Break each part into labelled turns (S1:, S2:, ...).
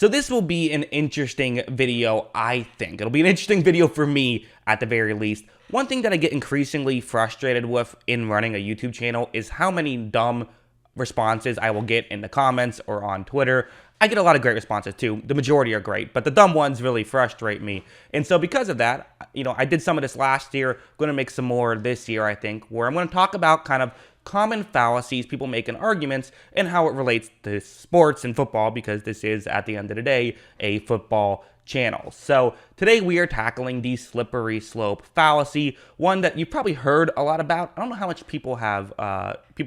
S1: So this will be an interesting video, I think. It'll be an interesting video for me, at the very least. One thing that I get increasingly frustrated with in running a YouTube channel is how many dumb responses I will get in the comments or on Twitter. I get a lot of great responses too. The majority are great, but the dumb ones really frustrate me. And so because of that, I did some of this last year. I'm going to make some more this year, I think, where I'm going to talk about kind of common fallacies people make in arguments and how it relates to sports and football, because this is, at the end of the day, a football channel. So today we are tackling the slippery slope fallacy, one that you've probably heard a lot about. I don't know how much people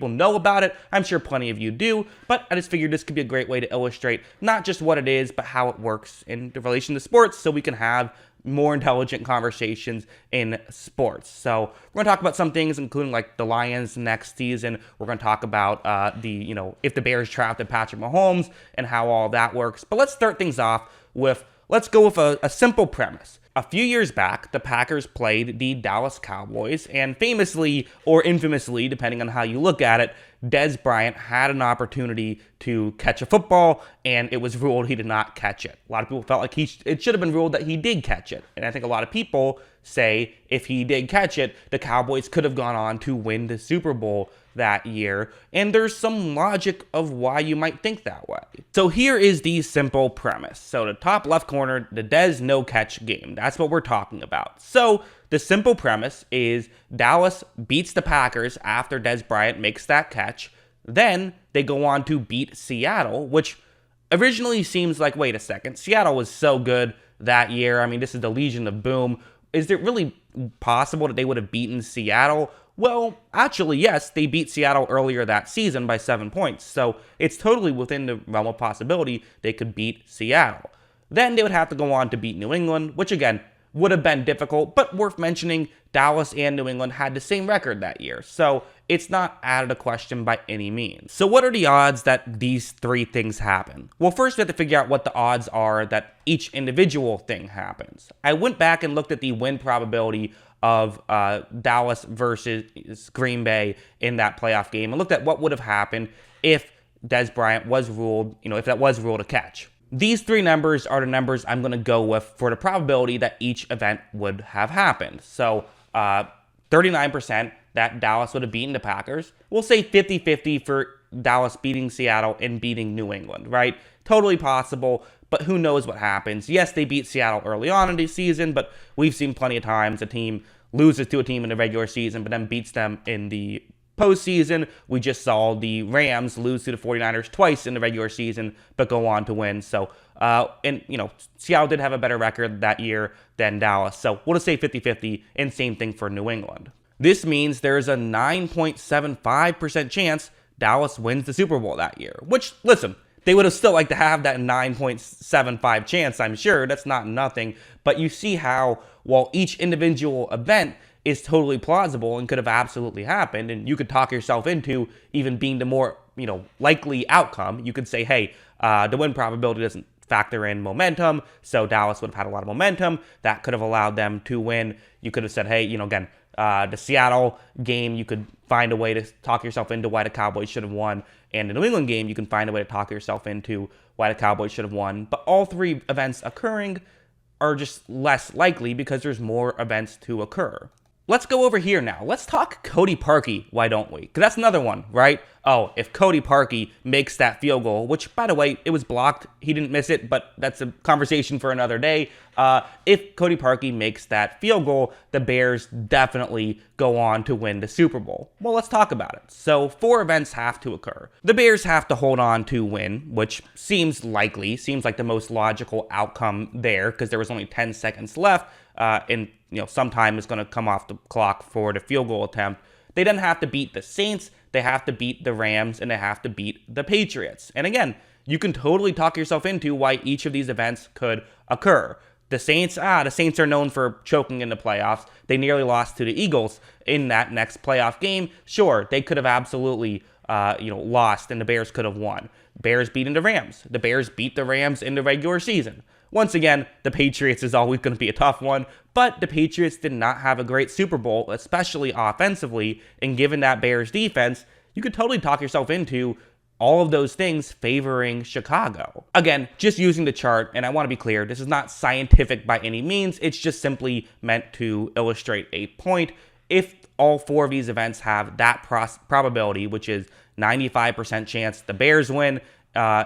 S1: know about it. I'm sure plenty of you do, but I just figured this could be a great way to illustrate not just what it is, but how it works in relation to sports, so we can have more intelligent conversations in sports. So we're going to talk about some things, including like the Lions next season. We're going to talk about if the Bears drafted Patrick Mahomes and how all that works. But let's start things off with, let's go with a simple premise. A few years back, the Packers played the Dallas Cowboys, and famously or infamously, depending on how you look at it, Dez Bryant had an opportunity to catch a football, and it was ruled he did not catch it. A lot of people felt like it should have been ruled that he did catch it. And I think a lot of people say if he did catch it, the Cowboys could have gone on to win the Super Bowl that year. And there's some logic of why you might think that way. So here is the simple premise. So the top left corner, the Dez no catch game. That's what we're talking about. So the simple premise is Dallas beats the Packers after Dez Bryant makes that catch. Then they go on to beat Seattle, which originally seems like, wait a second, Seattle was so good that year. I mean, this is the Legion of Boom. Is it really possible that they would have beaten Seattle? Well, actually, yes, they beat Seattle earlier that season by 7 points. So it's totally within the realm of possibility they could beat Seattle. Then they would have to go on to beat New England, which again, would have been difficult, but worth mentioning, Dallas and New England had the same record that year. So it's not out of the question by any means. So what are the odds that these three things happen? Well, first we have to figure out what the odds are that each individual thing happens. I went back and looked at the win probability of Dallas versus Green Bay in that playoff game and looked at what would have happened if Dez Bryant was ruled, if that was ruled a catch. These three numbers are the numbers I'm going to go with for the probability that each event would have happened. So 39% that Dallas would have beaten the Packers. We'll say 50-50 for Dallas beating Seattle and beating New England, right? Totally possible, but who knows what happens. Yes, they beat Seattle early on in the season, but we've seen plenty of times a team loses to a team in the regular season, but then beats them in the postseason. We just saw the Rams lose to the 49ers twice in the regular season, but go on to win. So, Seattle did have a better record that year than Dallas. So we'll just say 50-50, and same thing for New England. This means there's a 9.75% chance Dallas wins the Super Bowl that year, which, listen, they would have still liked to have that 9.75 chance, I'm sure. That's not nothing. But you see how, while each individual event is totally plausible and could have absolutely happened, and you could talk yourself into even being the more, likely outcome. You could say, hey, the win probability doesn't factor in momentum, so Dallas would have had a lot of momentum. That could have allowed them to win. You could have said, hey, again, the Seattle game, you could find a way to talk yourself into why the Cowboys should have won. And the New England game, you can find a way to talk yourself into why the Cowboys should have won. But all three events occurring are just less likely because there's more events to occur. Let's go over here now. Let's talk Cody Parkey, why don't we? Because that's another one, right? Oh, if Cody Parkey makes that field goal, which, by the way, it was blocked. He didn't miss it, but that's a conversation for another day. If Cody Parkey makes that field goal, the Bears definitely go on to win the Super Bowl. Well, let's talk about it. So 4 events have to occur. The Bears have to hold on to win, which seems likely, seems like the most logical outcome there, because there was only 10 seconds left, and some time is going to come off the clock for the field goal attempt. They then have to beat the Saints, they have to beat the Rams, and they have to beat the Patriots. And again, you can totally talk yourself into why each of these events could occur. The Saints are known for choking in the playoffs. They nearly lost to the Eagles in that next playoff game. Sure, they could have absolutely lost, and the Bears could have won. Bears beating the Rams. The Bears beat the Rams in the regular season. Once again, the Patriots is always going to be a tough one, but the Patriots did not have a great Super Bowl, especially offensively, and given that Bears defense, you could totally talk yourself into all of those things favoring Chicago. Again, just using the chart, and I want to be clear, this is not scientific by any means. It's just simply meant to illustrate a point. If all four of these events have that probability, which is 95% chance the Bears win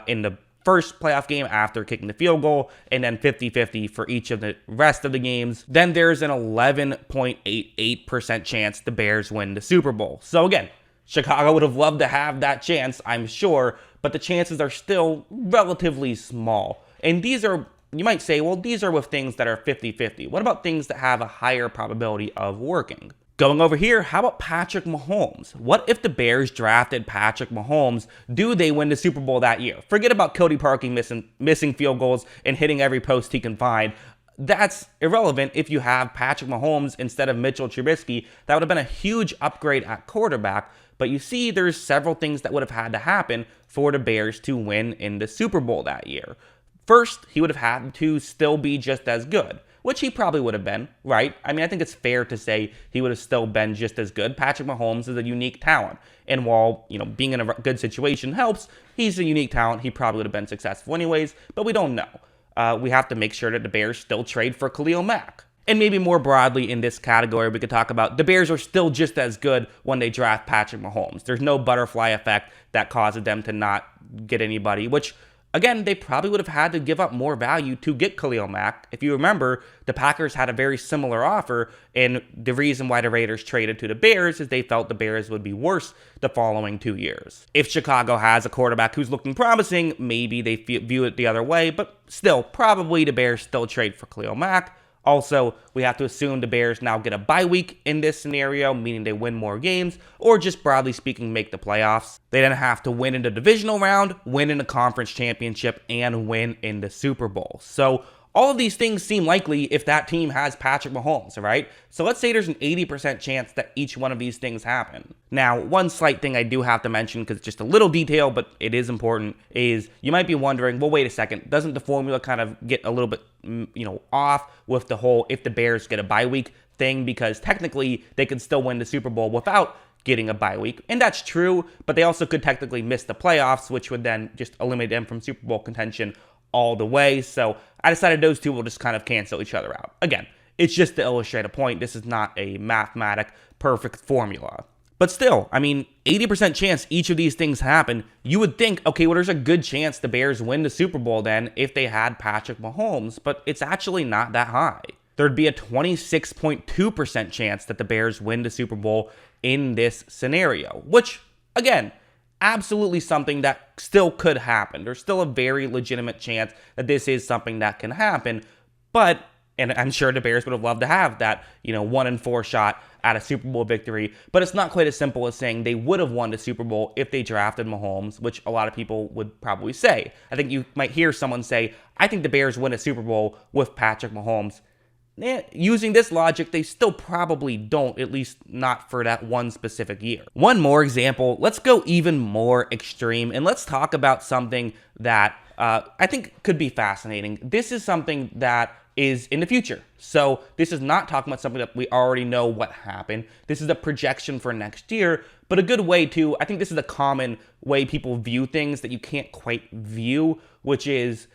S1: in the first playoff game after kicking the field goal, and then 50-50 for each of the rest of the games, then there's an 11.88% chance the Bears win the Super Bowl. So again, Chicago would have loved to have that chance, I'm sure, but the chances are still relatively small. And these are, you might say, well, these are with things that are 50-50. What about things that have a higher probability of working? Going over here, how about Patrick Mahomes? What if the Bears drafted Patrick Mahomes? Do they win the Super Bowl that year? Forget about Cody Parkey missing field goals and hitting every post he can find. That's irrelevant if you have Patrick Mahomes instead of Mitchell Trubisky. That would have been a huge upgrade at quarterback. But you see, there's several things that would have had to happen for the Bears to win in the Super Bowl that year. First, he would have had to still be just as good, which he probably would have been, right? I mean, I think it's fair to say he would have still been just as good. Patrick Mahomes is a unique talent. And while, being in a good situation helps, he's a unique talent. He probably would have been successful anyways, but we don't know. We have to make sure that the Bears still trade for Khalil Mack. And maybe more broadly in this category, we could talk about the Bears are still just as good when they draft Patrick Mahomes. There's no butterfly effect that causes them to not get anybody, which, again, they probably would have had to give up more value to get Khalil Mack. If you remember, the Packers had a very similar offer, and the reason why the Raiders traded to the Bears is they felt the Bears would be worse the following 2 years. If Chicago has a quarterback who's looking promising, maybe they view it the other way, but still, probably the Bears still trade for Khalil Mack. Also, we have to assume the Bears now get a bye week in this scenario, meaning they win more games, or just broadly speaking, make the playoffs. They then have to win in the divisional round, win in the conference championship, and win in the Super Bowl. So all of these things seem likely if that team has Patrick Mahomes, right? So let's say there's an 80% chance that each one of these things happen. Now, one slight thing I do have to mention, because it's just a little detail, but it is important, is you might be wondering, well, wait a second, doesn't the formula kind of get a little bit, off with the whole if the Bears get a bye week thing? Because technically they could still win the Super Bowl without getting a bye week. And that's true, but they also could technically miss the playoffs, which would then just eliminate them from Super Bowl contention all the way. So I decided those two will just kind of cancel each other out. Again, it's just to illustrate a point. This is not a mathematic perfect formula. But still, 80% chance each of these things happen. You would think, okay, well, there's a good chance the Bears win the Super Bowl then if they had Patrick Mahomes, but it's actually not that high. There'd be a 26.2% chance that the Bears win the Super Bowl in this scenario, which, again, absolutely something that still could happen. There's still a very legitimate chance that this is something that can happen, but, and I'm sure the Bears would have loved to have that, 1-4 shot at a Super Bowl victory, but it's not quite as simple as saying they would have won the Super Bowl if they drafted Mahomes, which a lot of people would probably say. I think you might hear someone say, I think the Bears win a Super Bowl with Patrick Mahomes. Using this logic, they still probably don't, at least not for that one specific year. One more example, let's go even more extreme, and let's talk about something that I think could be fascinating. This is something that is in the future. So this is not talking about something that we already know what happened. This is a projection for next year, but a good way to, I think this is a common way people view things that you can't quite view, which is,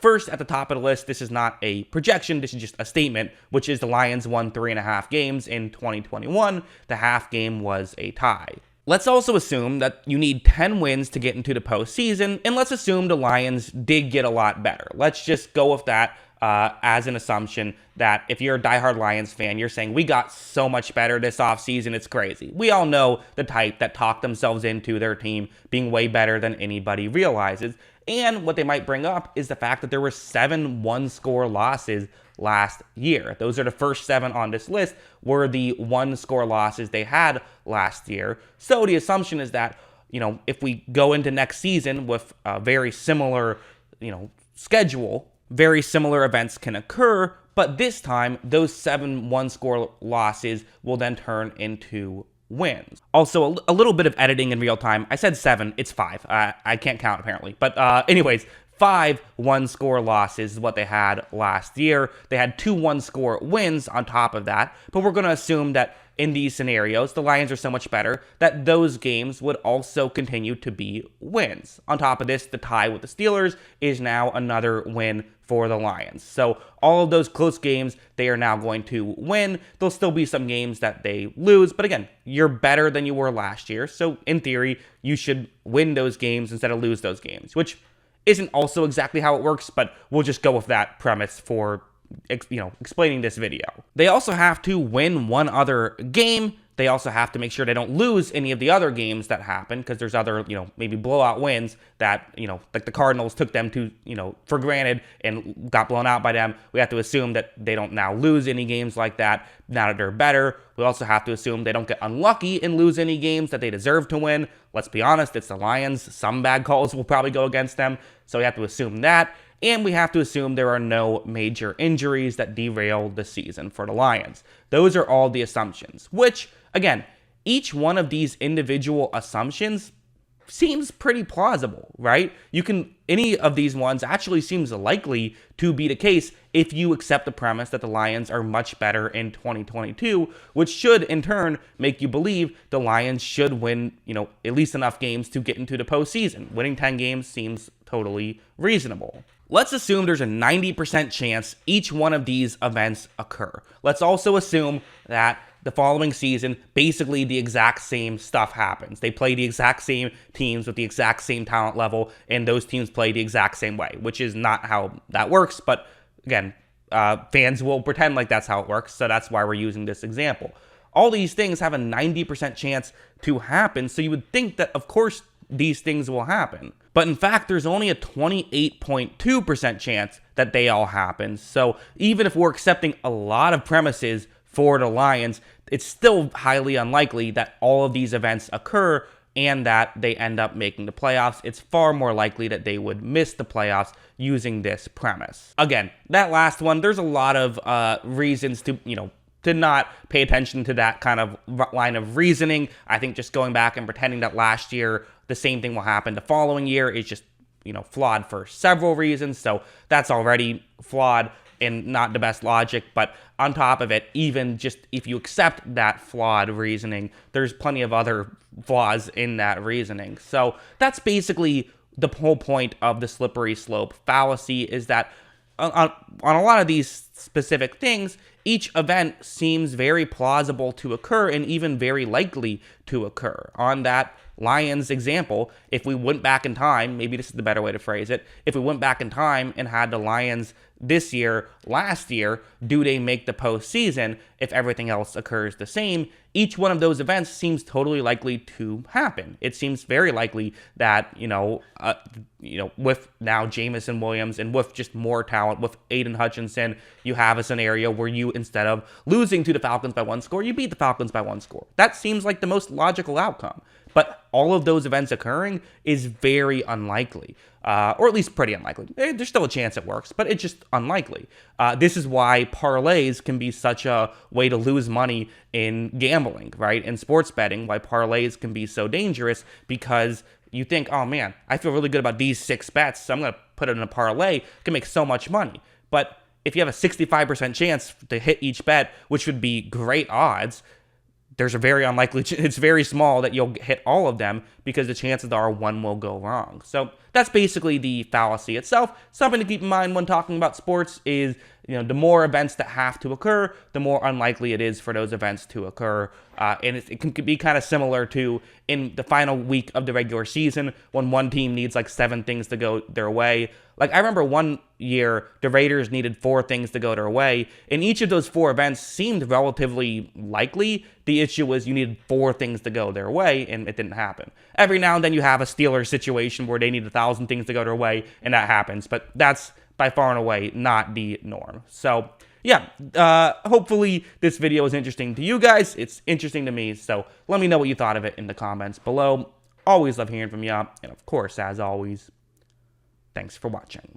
S1: first at the top of the list, this is not a projection, this is just a statement, which is the Lions won 3.5 games in 2021. The half game was a tie. Let's also assume that you need 10 wins to get into the postseason, and let's assume the Lions did get a lot better. Let's just go with that as an assumption that if you're a diehard Lions fan, you're saying, we got so much better this offseason, it's crazy. We all know the type that talk themselves into their team being way better than anybody realizes. And what they might bring up is the fact that there were 7 one-score losses last year. Those are the first 7 on this list were the one-score losses they had last year. So the assumption is that, if we go into next season with a very similar, schedule, very similar events can occur, but this time those 7 one-score losses will then turn into wins. Also, a little bit of editing in real time. I said 7, it's 5. I can't count apparently. But anyways, 5 one-score losses is what they had last year. They had 2 one-score wins on top of that, but we're going to assume that in these scenarios, the Lions are so much better that those games would also continue to be wins. On top of this, the tie with the Steelers is now another win for the Lions. So all of those close games, they are now going to win. There'll still be some games that they lose, but again, you're better than you were last year. So in theory, you should win those games instead of lose those games, which isn't also exactly how it works, but we'll just go with that premise for explaining this video. They also have to win one other game. They also have to make sure they don't lose any of the other games that happen, because there's other, maybe blowout wins that, like the Cardinals took them to, for granted and got blown out by them. We have to assume that they don't now lose any games like that now that they're better. We also have to assume they don't get unlucky and lose any games that they deserve to win. Let's be honest, it's the Lions. Some bad calls will probably go against them, so we have to assume that. And we have to assume there are no major injuries that derail the season for the Lions. Those are all the assumptions, which, again, each one of these individual assumptions seems pretty plausible, right? Any of these ones actually seems likely to be the case if you accept the premise that the Lions are much better in 2022, which should in turn make you believe the Lions should win, at least enough games to get into the postseason. Winning 10 games seems totally reasonable. Let's assume there's a 90% chance each one of these events occur. Let's also assume that the following season, basically the exact same stuff happens. They play the exact same teams with the exact same talent level, and those teams play the exact same way, which is not how that works. But again, fans will pretend like that's how it works, so that's why we're using this example. All these things have a 90% chance to happen, so you would think that, of course, these things will happen. But in fact, there's only a 28.2% chance that they all happen. So even if we're accepting a lot of premises for the Lions, it's still highly unlikely that all of these events occur and that they end up making the playoffs. It's far more likely that they would miss the playoffs using this premise. Again, that last one, there's a lot of reasons to not pay attention to that kind of line of reasoning. I think just going back and pretending that last year the same thing will happen the following year is just, flawed for several reasons. So that's already flawed and not the best logic. But on top of it, even just if you accept that flawed reasoning, there's plenty of other flaws in that reasoning. So that's basically the whole point of the slippery slope fallacy, is that on a lot of these specific things, each event seems very plausible to occur and even very likely to occur. On that Lions example, if we went back in time, maybe this is the better way to phrase it, if we went back in time and had the Lions this year, last year, do they make the postseason if everything else occurs the same? Each one of those events seems totally likely to happen. It seems very likely that, with now Jamison Williams and with just more talent, with Aiden Hutchinson, you have a scenario where you, instead of losing to the Falcons by 1 score, you beat the Falcons by 1 score. That seems like the most logical outcome. But all of those events occurring is very unlikely, or at least pretty unlikely. There's still a chance it works, but it's just unlikely. This is why parlays can be such a way to lose money in gambling, right? In sports betting, why parlays can be so dangerous, because you think, oh man, I feel really good about these 6 bets, so I'm going to put it in a parlay. I can make so much money. But if you have a 65% chance to hit each bet, which would be great odds, there's a very unlikely, it's very small that you'll hit all of them, because the chances are one will go wrong. So that's basically the fallacy itself. Something to keep in mind when talking about sports is, the more events that have to occur, the more unlikely it is for those events to occur. And it can be kind of similar to in the final week of the regular season when one team needs like 7 things to go their way. Like I remember one year, the Raiders needed 4 things to go their way, and each of those 4 events seemed relatively likely. The issue was you needed 4 things to go their way, and it didn't happen. Every now and then you have a Steelers situation where they need 1,000 things to go their way, and that happens, but that's by far and away not the norm. So yeah, hopefully this video is interesting to you guys. It's interesting to me, so let me know what you thought of it in the comments below. Always love hearing from you, and of course, as always, thanks for watching.